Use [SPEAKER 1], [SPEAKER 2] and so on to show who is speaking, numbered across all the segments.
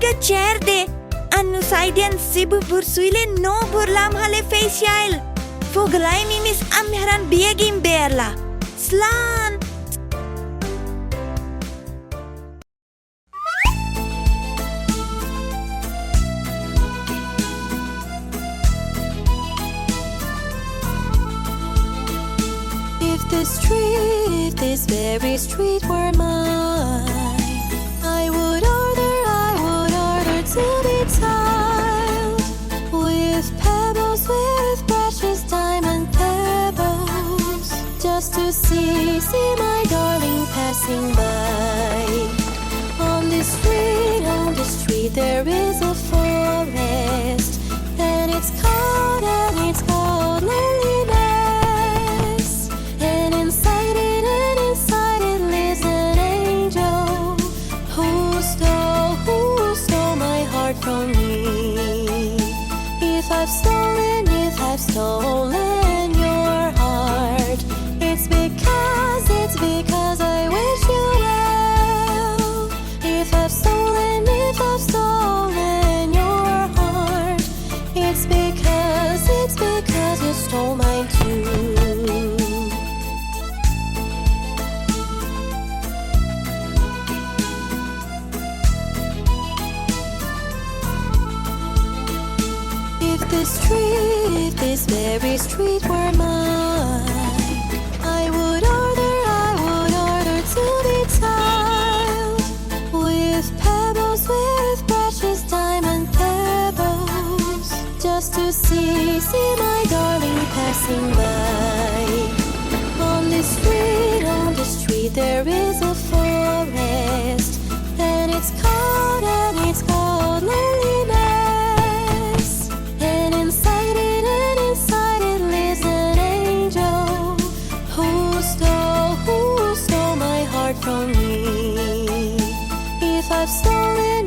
[SPEAKER 1] Beaga cerde. Annu saidian sibu bursuile no burlam hale facial. Foghlaim mis Amhráin Beagin berla. Slan.
[SPEAKER 2] If this very street were mine, I would order to be tiled with pebbles, with precious diamond pebbles, just to see my darling passing by. On this street there is a forest, and it's called loneliness. And inside it lives an angel who stole my heart from me. If I've stolen your heart, it's because I wish you well. If I've stolen your heart, it's because you stole mine too. If this very street were mine, I would order to be tiled with pebbles, with precious diamond pebbles, just to see my darling passing by. On this street there is a forest, and it's called loneliness. And inside it lives an angel who stole my heart from me. If I've stolen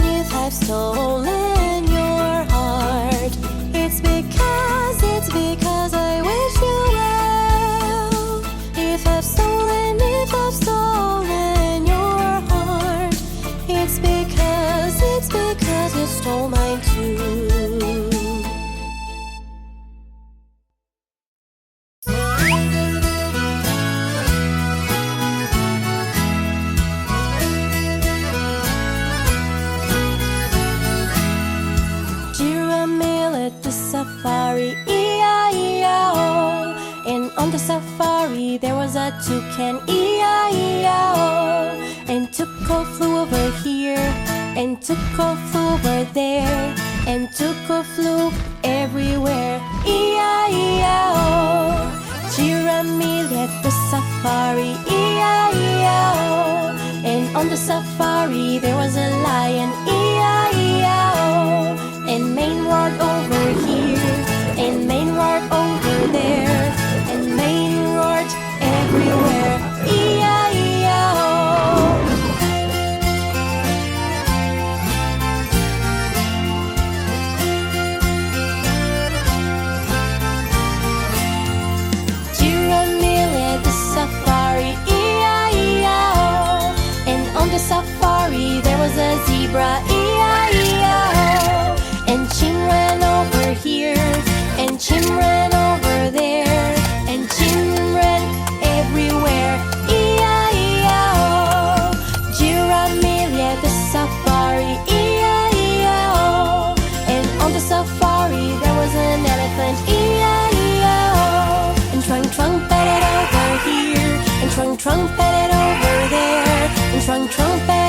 [SPEAKER 2] your heart, it's because I wish you well. If I've stolen your heart, it's because you stole mine too. Giramille at the safari, E-I-E-I-O. And on the safari there was a toucan, E-I-E-I-O. And Tuco flew over here, and Tuco flew over there, and Tuco flew everywhere, E-I-E-I-O. Giramille at the safari, E-I-E-I-O. And on the safari there was a lion, E-I-E-I-O. And Maine roared over here, and Maine roared over there, and Maine roared everywhere, E-I-E-I-O. Giramille at the safari, E-I-E-I-O. And on the safari there was a zebra, E-I-E-I-O. And Chim ran over here, and Chim ran over there, and Chim ran everywhere, E-I-E-I-O. Giramille at the safari, E-I-E-I-O. And on the safari there was an elephant, E-I-E-I-O. And trumpeted over here, and trumpeted over there, and trumpeted